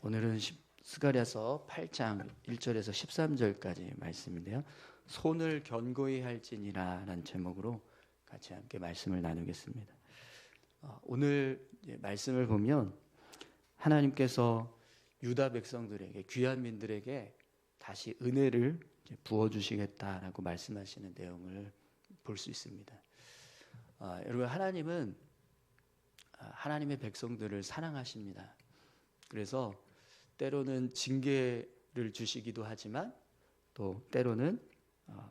오늘은 스가랴서 8장 1절에서 13절까지 말씀인데요. 손을 견고히 할지니라 라는 제목으로 같이 함께 말씀을 나누겠습니다. 오늘 말씀을 보면 하나님께서 유다 백성들에게, 귀한 민들에게 다시 은혜를 부어주시겠다라고 말씀하시는 내용을 볼 수 있습니다. 여러분, 하나님은 하나님의 백성들을 사랑하십니다. 그래서 때로는 징계를 주시기도 하지만 또 때로는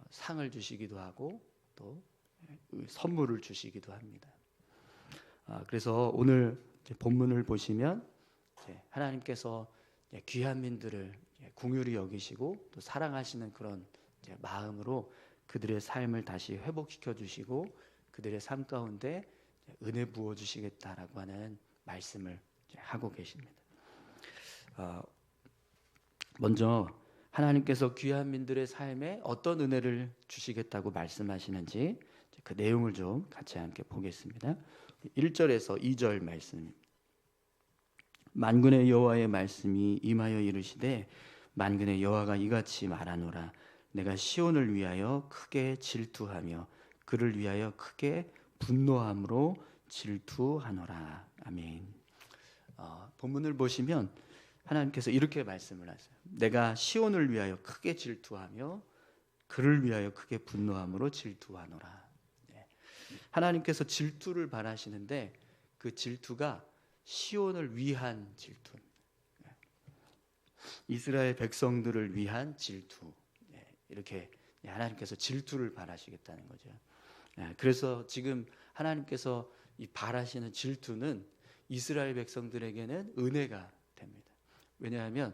상을 주시기도 하고 또 선물을 주시기도 합니다. 그래서 오늘 본문을 보시면 하나님께서 귀한 민들을 긍휼히 여기시고 또 사랑하시는 그런 마음으로 그들의 삶을 다시 회복시켜 주시고 그들의 삶 가운데 은혜 부어 주시겠다라고 하는 말씀을 하고 계십니다. 먼저 하나님께서 귀한 민들의 삶에 어떤 은혜를 주시겠다고 말씀하시는지 그 내용을 좀 같이 함께 보겠습니다. 1절에서 2절 말씀입니다. 만군의 여호와의 말씀이 임하여 이르시되 만군의 여호와가 이같이 말하노라. 내가 시온을 위하여 크게 질투하며 그를 위하여 크게 분노함으로 질투하노라. 아멘. 본문을 보시면 하나님께서 이렇게 말씀을 하세요. 내가 시온을 위하여 크게 질투하며 그를 위하여 크게 분노함으로 질투하노라. 하나님께서 질투를 바라시는데 그 질투가 시온을 위한 질투, 이스라엘 백성들을 위한 질투, 이렇게 하나님께서 질투를 바라시겠다는 거죠. 그래서 지금 하나님께서 이 바라시는 질투는 이스라엘 백성들에게는 은혜가 됩니다. 왜냐하면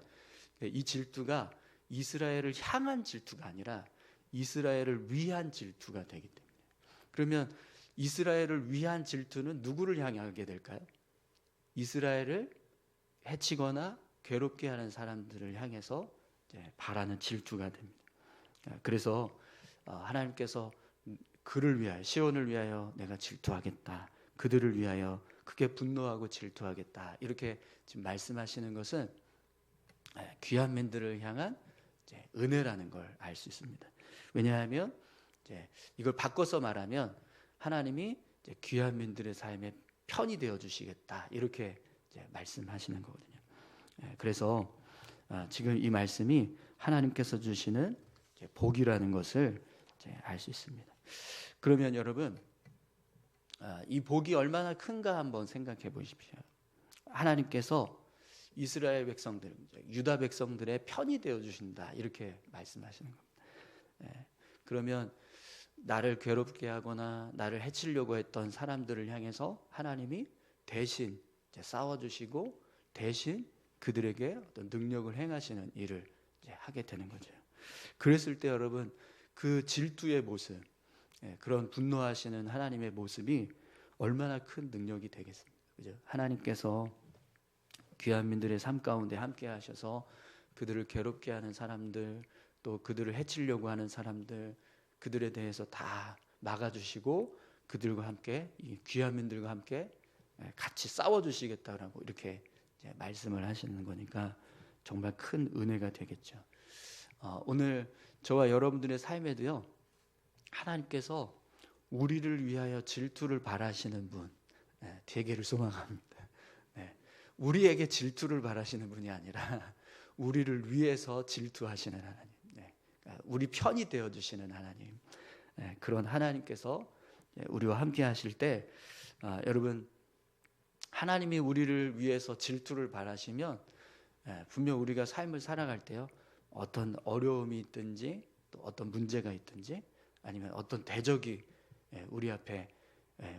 이 질투가 이스라엘을 향한 질투가 아니라 이스라엘을 위한 질투가 되기 때문에. 그러면 이스라엘을 위한 질투는 누구를 향하게 될까요? 이스라엘을 해치거나 괴롭게 하는 사람들을 향해서 바라는 질투가 됩니다. 그래서 하나님께서 그를 위하여, 시온을 위하여 내가 질투하겠다, 그들을 위하여 크게 분노하고 질투하겠다, 이렇게 지금 말씀하시는 것은 귀한 민들을 향한 은혜라는 걸 알 수 있습니다. 왜냐하면 이걸 바꿔서 말하면 하나님이 귀한 민들의 삶에 편이 되어 주시겠다, 이렇게 말씀하시는 거거든요. 그래서 지금 이 말씀이 하나님께서 주시는 복이라는 것을 알 수 있습니다. 그러면 여러분, 이 복이 얼마나 큰가 한번 생각해 보십시오. 하나님께서 이스라엘 백성들, 유다 백성들의 편이 되어 주신다, 이렇게 말씀하시는 겁니다. 그러면 나를 괴롭게 하거나 나를 해치려고 했던 사람들을 향해서 하나님이 대신 싸워주시고 대신 그들에게 어떤 능력을 행하시는 일을 하게 되는 거죠. 그랬을 때 여러분, 그 질투의 모습, 그런 분노하시는 하나님의 모습이 얼마나 큰 능력이 되겠습니까? 그죠? 하나님께서 귀한 민들의 삶 가운데 함께 하셔서 그들을 괴롭게 하는 사람들, 또 그들을 해치려고 하는 사람들, 그들에 대해서 다 막아주시고 그들과 함께, 이 귀한 민들과 함께 같이 싸워주시겠다라고 이렇게 말씀을 하시는 거니까 정말 큰 은혜가 되겠죠. 오늘 저와 여러분들의 삶에도요, 하나님께서 우리를 위하여 질투를 바라시는 분 되기를 소망합니다. 우리에게 질투를 바라시는 분이 아니라 우리를 위해서 질투하시는 하나님, 우리 편이 되어주시는 하나님, 그런 하나님께서 우리와 함께 하실 때 여러분, 하나님이 우리를 위해서 질투를 바라시면 분명 우리가 삶을 살아갈 때요, 어떤 어려움이 있든지 또 어떤 문제가 있든지 아니면 어떤 대적이 우리 앞에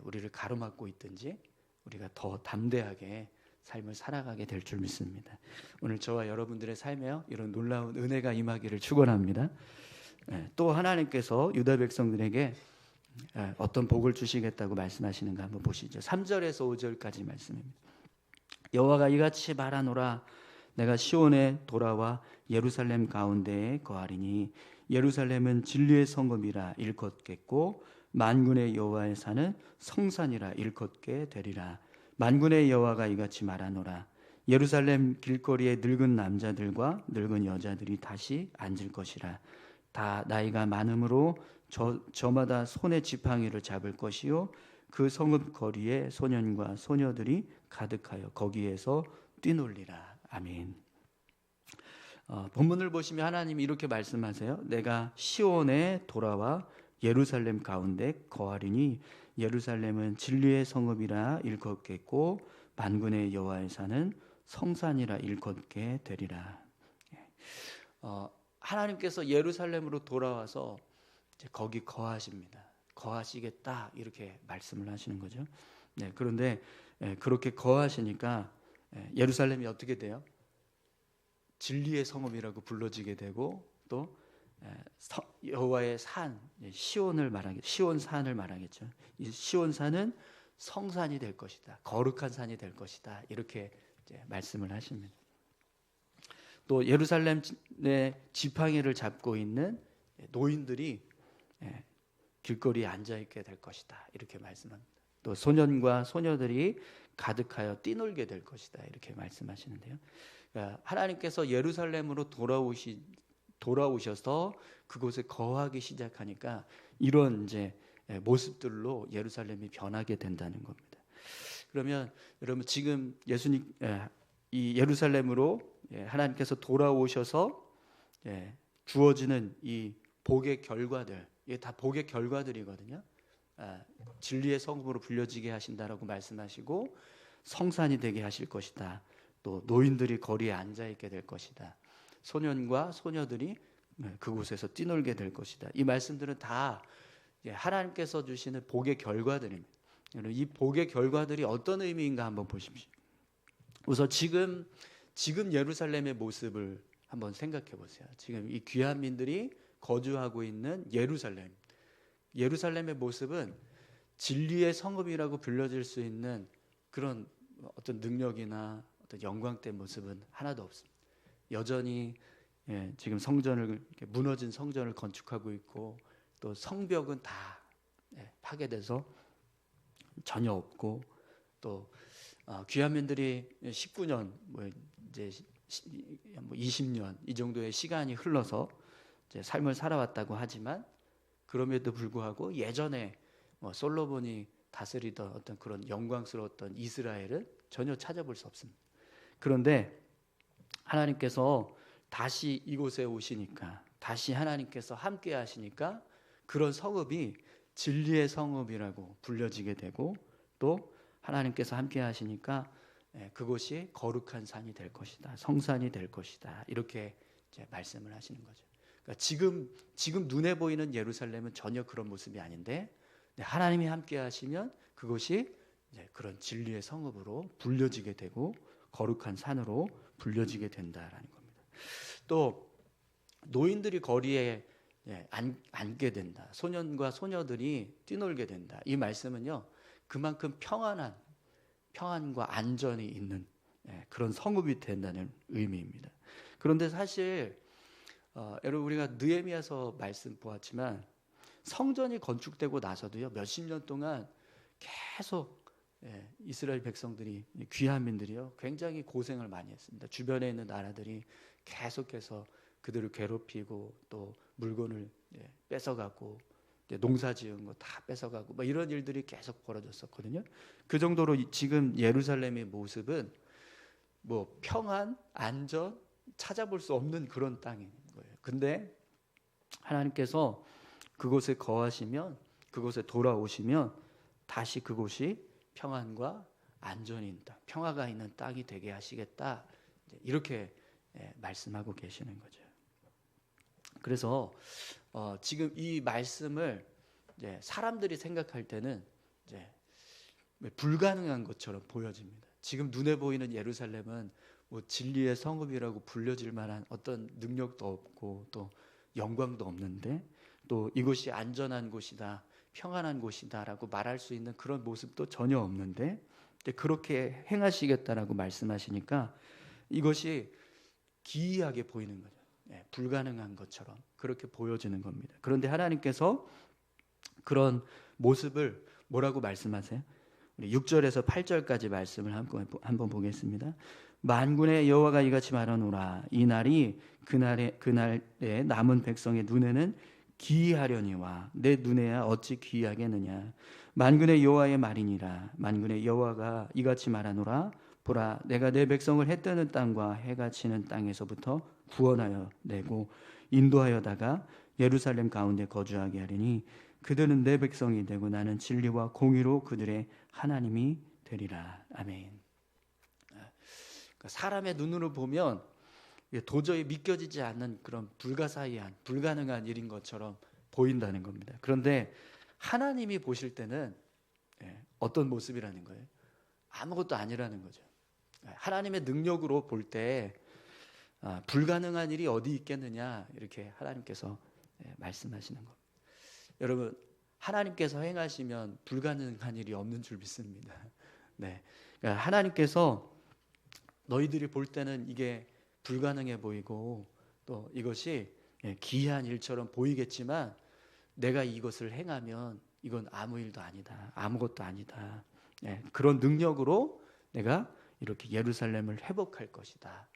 우리를 가로막고 있든지 우리가 더 담대하게 삶을 살아가게 될 줄 믿습니다. 오늘 저와 여러분들의 삶에요, 이런 놀라운 은혜가 임하기를 축원합니다. 또 하나님께서 유다 백성들에게 어떤 복을 주시겠다고 말씀하시는가 한번 보시죠. 3절에서 5절까지 말씀입니다. 여호와가 이같이 말하노라. 내가 시온에 돌아와 예루살렘 가운데에 거하리니 예루살렘은 진리의 성읍이라 일컫겠고 만군의 여호와의 산은 성산이라 일컫게 되리라. 만군의 여호와가 이같이 말하노라. 예루살렘 길거리에 늙은 남자들과 늙은 여자들이 다시 앉을 것이라. 다 나이가 많음으로 저마다 손에 지팡이를 잡을 것이요 그 성읍 거리에 소년과 소녀들이 가득하여 거기에서 뛰놀리라. 아멘. 본문을 보시면 하나님이 이렇게 말씀하세요. 내가 시온에 돌아와 예루살렘 가운데 거하리니 예루살렘은 진리의 성읍이라 일컫겠고 만군의 여호와의 산은 성산이라 일컫게 되리라. 하나님께서 예루살렘으로 돌아와서 이제 거기 거하십니다. 거하시겠다 이렇게 말씀을 하시는 거죠. 네, 그런데 그렇게 거하시니까 예루살렘이 어떻게 돼요? 진리의 성읍이라고 불러지게 되고 또 여호와의 산 시온을 말하겠죠. 시온산을 말하겠죠. 이 시온산은 성산이 될 것이다. 거룩한 산이 될 것이다. 이렇게 이제 말씀을 하십니다. 또 예루살렘의 지팡이를 잡고 있는 노인들이 길거리에 앉아 있게 될 것이다. 이렇게 말씀합니다. 또 소년과 소녀들이 가득하여 뛰놀게 될 것이다. 이렇게 말씀하시는데요. 그러니까 하나님께서 예루살렘으로 돌아오셔서 그곳에 거하기 시작하니까 이런 이제 모습들로 예루살렘이 변하게 된다는 겁니다. 그러면 여러분 지금 예수님 이 예루살렘으로 하나님께서 돌아오셔서 주어지는 이 복의 결과들, 이게 다 복의 결과들이거든요. 진리의 성읍으로 불려지게 하신다라고 말씀하시고 성산이 되게 하실 것이다. 또 노인들이 거리에 앉아 있게 될 것이다. 소년과 소녀들이 그곳에서 뛰놀게 될 것이다. 이 말씀들은 다 하나님께서 주시는 복의 결과들입니다. 이 복의 결과들이 어떤 의미인가 한번 보십시오. 우선 지금 예루살렘의 모습을 한번 생각해 보세요. 지금 이 귀한 민들이 거주하고 있는 예루살렘의 모습은 진리의 성읍이라고 불려질 수 있는 그런 어떤 능력이나 어떤 영광된 모습은 하나도 없습니다. 여전히 지금 무너진 성전을 건축하고 있고 또 성벽은 다 파괴돼서 전혀 없고 또 귀한 민들이 19년 이제 20년 이 정도의 시간이 흘러서 이제 삶을 살아왔다고 하지만 그럼에도 불구하고 예전에 솔로몬이 다스리던 어떤 그런 영광스러웠던 이스라엘은 전혀 찾아볼 수 없습니다. 그런데 하나님께서 다시 이곳에 오시니까 다시 하나님께서 함께 하시니까 그런 성읍이 진리의 성읍이라고 불려지게 되고 또 하나님께서 함께 하시니까 그곳이 거룩한 산이 될 것이다. 성산이 될 것이다. 이렇게 이제 말씀을 하시는 거죠. 그러니까 지금 눈에 보이는 예루살렘은 전혀 그런 모습이 아닌데 하나님이 함께 하시면 그것이 이제 그런 진리의 성읍으로 불려지게 되고 거룩한 산으로 불려지게 된다라는 겁니다. 또 노인들이 거리에 앉게 된다. 소년과 소녀들이 뛰놀게 된다. 이 말씀은요. 그만큼 평안과 안전이 있는 그런 성읍이 된다는 의미입니다. 그런데 사실 여러분 우리가 느헤미야서 말씀 보았지만 성전이 건축되고 나서도요. 몇십 년 동안 계속 이스라엘 백성들이 귀한 민들이요. 굉장히 고생을 많이 했습니다. 주변에 있는 나라들이 계속해서 그들을 괴롭히고 또 물건을 뺏어가고 농사 지은 거 다 뺏어가고 뭐 이런 일들이 계속 벌어졌었거든요. 그 정도로 지금 예루살렘의 모습은 뭐 평안, 안전 찾아볼 수 없는 그런 땅인 거예요. 근데 하나님께서 그곳에 거하시면 그곳에 돌아오시면 다시 그곳이 평안과 안전이 있는 땅, 평화가 있는 땅이 되게 하시겠다. 이렇게 말씀하고 계시는 거죠. 그래서 지금 이 말씀을 이제 사람들이 생각할 때는 이제 불가능한 것처럼 보여집니다. 지금 눈에 보이는 예루살렘은 뭐 진리의 성읍이라고 불려질 만한 어떤 능력도 없고 또 영광도 없는데 또 이곳이 안전한 곳이다, 평안한 곳이다라고 말할 수 있는 그런 모습도 전혀 없는데 그렇게 행하시겠다라고 말씀하시니까 이것이 기이하게 보이는 거죠. 불가능한 것처럼 그렇게 보여지는 겁니다. 그런데 하나님께서 그런 모습을 뭐라고 말씀하세요? 우리 6절에서 8절까지 말씀을 한번 보겠습니다. 만군의 여호와가 이같이 말하노라. 이 날이 그날에 남은 백성의 눈에는 기이하려니와 내 눈에야 어찌 기이하겠느냐. 만군의 여호와의 말이니라. 만군의 여호와가 이같이 말하노라. 보라, 내가 내 백성을 해 뜨는 땅과 해가 지는 땅에서부터 구원하여 내고 인도하여다가 예루살렘 가운데 거주하게 하리니 그들은 내 백성이 되고 나는 진리와 공의로 그들의 하나님이 되리라. 아멘. 사람의 눈으로 보면 도저히 믿겨지지 않는 그런 불가사의한 불가능한 일인 것처럼 보인다는 겁니다. 그런데 하나님이 보실 때는 어떤 모습이라는 거예요? 아무것도 아니라는 거죠. 하나님의 능력으로 볼 때 불가능한 일이 어디 있겠느냐, 이렇게 하나님께서 말씀하시는 겁니다. 여러분, 하나님께서 행하시면 불가능한 일이 없는 줄 믿습니다. 네, 그러니까 하나님께서 너희들이 볼 때는 이게 불가능해 보이고 또 이것이 기이한 일처럼 보이겠지만 내가 이것을 행하면 이건 아무 일도 아니다, 아무것도 아니다. 그런 능력으로 내가 이렇게 예루살렘을 회복할 것이다.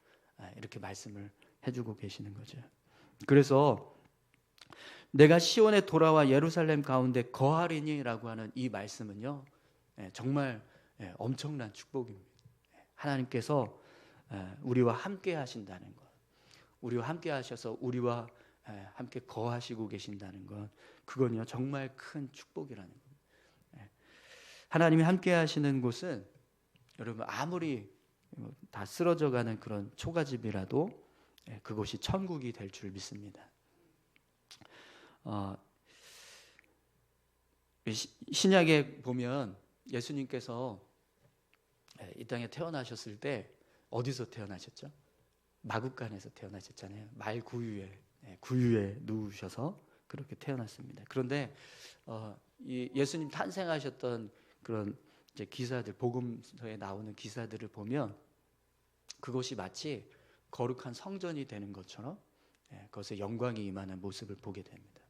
이렇게 말씀을 해주고 계시는 거죠. 그래서 내가 시온에 돌아와 예루살렘 가운데 거하리니라고 하는 이 말씀은요, 정말 엄청난 축복입니다. 하나님께서 우리와 함께 하신다는 것, 우리와 함께 하셔서 우리와 함께 거하시고 계신다는 것, 그건요 정말 큰 축복이라는 겁니다. 하나님이 함께 하시는 곳은 여러분 아무리 다 쓰러져가는 그런 초가집이라도 그곳이 천국이 될 줄 믿습니다. 신약에 보면 예수님께서 이 땅에 태어나셨을 때 어디서 태어나셨죠? 마구간에서 태어나셨잖아요. 말 구유에 누우셔서 그렇게 태어났습니다. 그런데 이 예수님 탄생하셨던 그런 이제 기사들, 복음서에 나오는 기사들을 보면 그것이 마치 거룩한 성전이 되는 것처럼 그것에 영광이 임하는 모습을 보게 됩니다.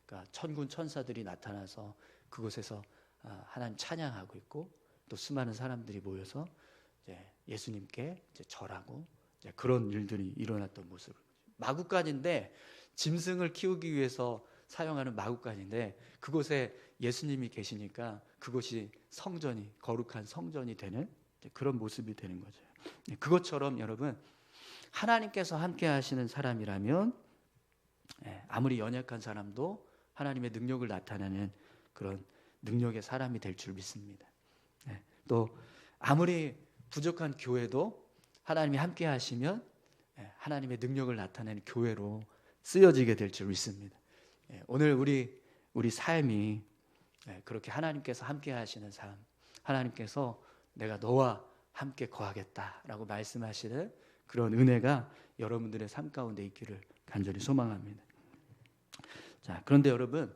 그러니까 천군 천사들이 나타나서 그곳에서 하나님 찬양하고 있고 또 수많은 사람들이 모여서 이제 예수님께 이제 절하고 이제 그런 일들이 일어났던 모습을, 마구간인데 짐승을 키우기 위해서 사용하는 마구간인데 그곳에 예수님이 계시니까 그곳이 성전이, 거룩한 성전이 되는 그런 모습이 되는 거죠. 그것처럼 여러분, 하나님께서 함께 하시는 사람이라면 아무리 연약한 사람도 하나님의 능력을 나타내는 그런 능력의 사람이 될 줄 믿습니다. 또 아무리 부족한 교회도 하나님이 함께 하시면 하나님의 능력을 나타내는 교회로 쓰여지게 될 줄 믿습니다. 오늘 우리 삶이 그렇게 하나님께서 함께 하시는 삶, 하나님께서 내가 너와 함께 거하겠다라고 말씀하시는 그런 은혜가 여러분들의 삶 가운데 있기를 간절히 소망합니다. 자, 그런데 여러분,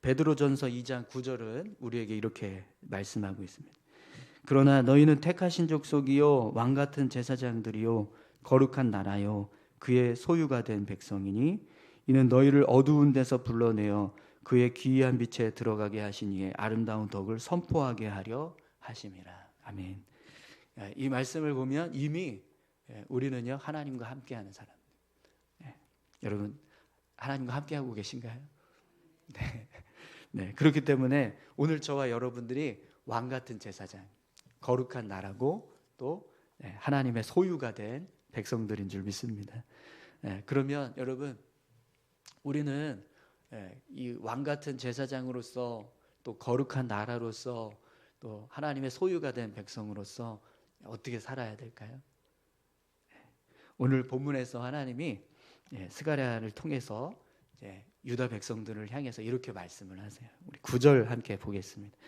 베드로전서 2장 9절은 우리에게 이렇게 말씀하고 있습니다. 그러나 너희는 택하신 족속이요 왕 같은 제사장들이요 거룩한 나라요 그의 소유가 된 백성이니 이는 너희를 어두운 데서 불러내어 그의 기이한 빛에 들어가게 하신 이의 아름다운 덕을 선포하게 하려 하심이라. 아멘. 이 말씀을 보면 이미 우리는요 하나님과 함께하는 사람. 여러분, 하나님과 함께하고 계신가요? 네. 그렇기 때문에 오늘 저와 여러분들이 왕 같은 제사장, 거룩한 나라고 또 하나님의 소유가 된 백성들인 줄 믿습니다. 그러면 여러분, 우리는 이 왕 같은 제사장으로서 또 거룩한 나라로서 또 하나님의 소유가 된 백성으로서 어떻게 살아야 될까요? 오늘 본문에서 하나님이 스가랴를 통해서 유다 백성들을 향해서 이렇게 말씀을 하세요. 우리 9절 함께 보겠습니다.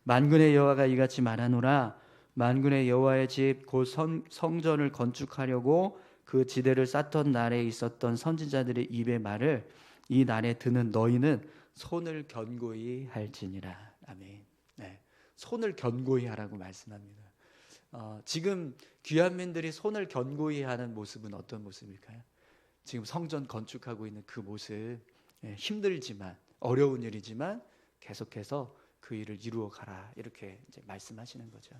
만군의 여호와가 이같이 말하노라. 만군의 여호와의 집 곧 성전을 건축하려고 그 지대를 쌓던 날에 있었던 선지자들의 입의 말을 이 날에 듣는 너희는 손을 견고히 할지니라. 아멘. 손을 견고히 하라고 말씀합니다. 지금 귀한민들이 손을 견고히 하는 모습은 어떤 모습일까요? 지금 성전 건축하고 있는 그 모습, 힘들지만 어려운 일이지만 계속해서 그 일을 이루어 가라, 이렇게 이제 말씀하시는 거죠.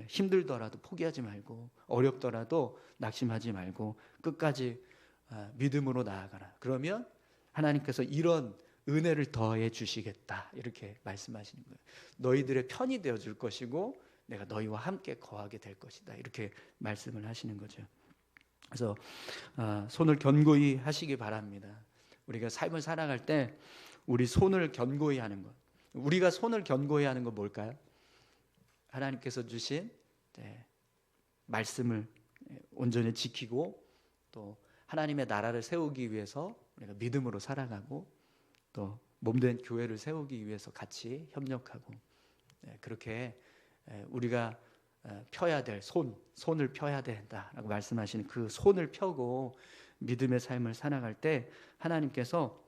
힘들더라도 포기하지 말고, 어렵더라도 낙심하지 말고 끝까지 믿음으로 나아가라. 그러면 하나님께서 이런 은혜를 더해 주시겠다, 이렇게 말씀하시는 거예요. 너희들의 편이 되어 줄 것이고 내가 너희와 함께 거하게 될 것이다, 이렇게 말씀을 하시는 거죠. 그래서 손을 견고히 하시기 바랍니다. 우리가 삶을 살아갈 때 우리 손을 견고히 하는 것, 우리가 손을 견고히 하는 건 뭘까요? 하나님께서 주신 말씀을 온전히 지키고, 또 하나님의 나라를 세우기 위해서 우리가 믿음으로 살아가고, 또 몸된 교회를 세우기 위해서 같이 협력하고, 그렇게 우리가 펴야 될 손을 펴야 된다라고 말씀하시는 그 손을 펴고 믿음의 삶을 살아갈 때 하나님께서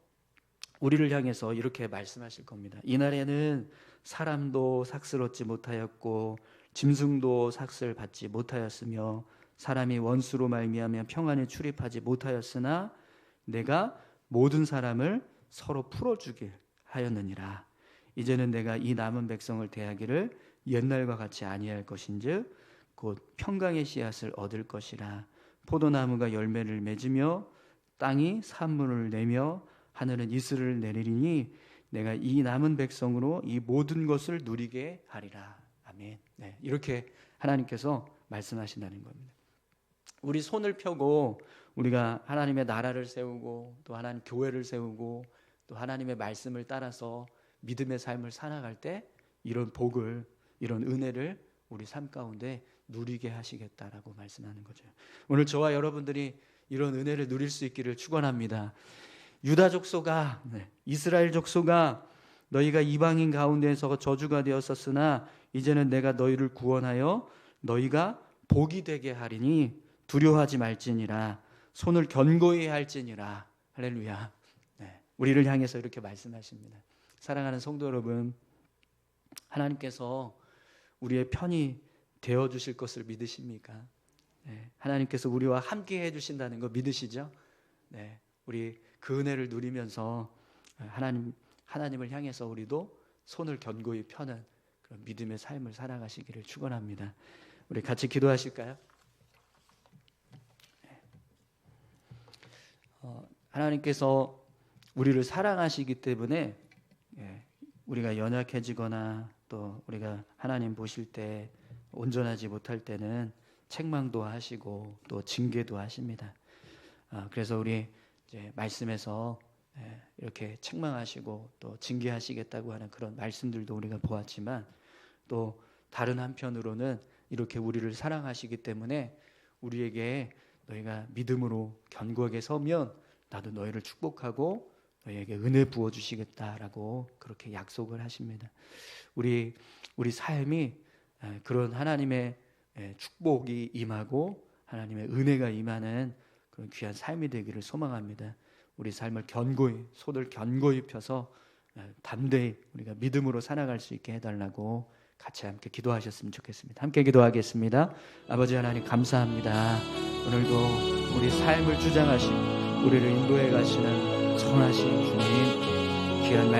우리를 향해서 이렇게 말씀하실 겁니다. 이날에는 사람도 삭슬 얻지 못하였고 짐승도 삭슬 받지 못하였으며 사람이 원수로 말미암아 평안에 출입하지 못하였으나 내가 모든 사람을 서로 풀어주길 하였느니라. 이제는 내가 이 남은 백성을 대하기를 옛날과 같이 아니할 것인즉 곧 평강의 씨앗을 얻을 것이라. 포도나무가 열매를 맺으며 땅이 산물을 내며 하늘은 이슬을 내리니 내가 이 남은 백성으로 이 모든 것을 누리게 하리라. 아멘. 이렇게 하나님께서 말씀하신다는 겁니다. 우리 손을 펴고 우리가 하나님의 나라를 세우고 또 하나님 교회를 세우고 또 하나님의 말씀을 따라서 믿음의 삶을 살아갈 때 이런 복을, 이런 은혜를 우리 삶 가운데 누리게 하시겠다라고 말씀하는 거죠. 오늘 저와 여러분들이 이런 은혜를 누릴 수 있기를 축원합니다. 유다 족속아, 이스라엘 족속아, 너희가 이방인 가운데에서 저주가 되었었으나 이제는 내가 너희를 구원하여 너희가 복이 되게 하리니 두려워하지 말지니라. 손을 견고히 할지니라. 할렐루야. 우리를 향해서 이렇게 말씀하십니다. 사랑하는 성도 여러분, 하나님께서 우리의 편이 되어주실 것을 믿으십니까? 하나님께서 우리와 함께 해주신다는 거 믿으시죠? 우리 그 은혜를 누리면서 하나님을 향해서 우리도 손을 견고히 펴는 그런 믿음의 삶을 살아가시기를 축원합니다. 우리 같이 기도하실까요? 하나님께서 우리를 사랑하시기 때문에 우리가 연약해지거나 또 우리가 하나님 보실 때 온전하지 못할 때는 책망도 하시고 또 징계도 하십니다. 그래서 우리 이제 말씀에서 이렇게 책망하시고 또 징계하시겠다고 하는 그런 말씀들도 우리가 보았지만, 또 다른 한편으로는 이렇게 우리를 사랑하시기 때문에 우리에게 너희가 믿음으로 견고하게 서면 나도 너희를 축복하고 너희에게 은혜 부어주시겠다라고 그렇게 약속을 하십니다. 우리 삶이 그런 하나님의 축복이 임하고 하나님의 은혜가 임하는 그런 귀한 삶이 되기를 소망합니다. 우리 삶을 견고히, 손을 견고히 펴서 담대히 우리가 믿음으로 살아갈 수 있게 해달라고 같이 함께 기도하셨으면 좋겠습니다. 함께 기도하겠습니다. 아버지 하나님 감사합니다. 오늘도 우리 삶을 주장하시고 우리를 인도해 가시는 선하신 주님, 귀한 말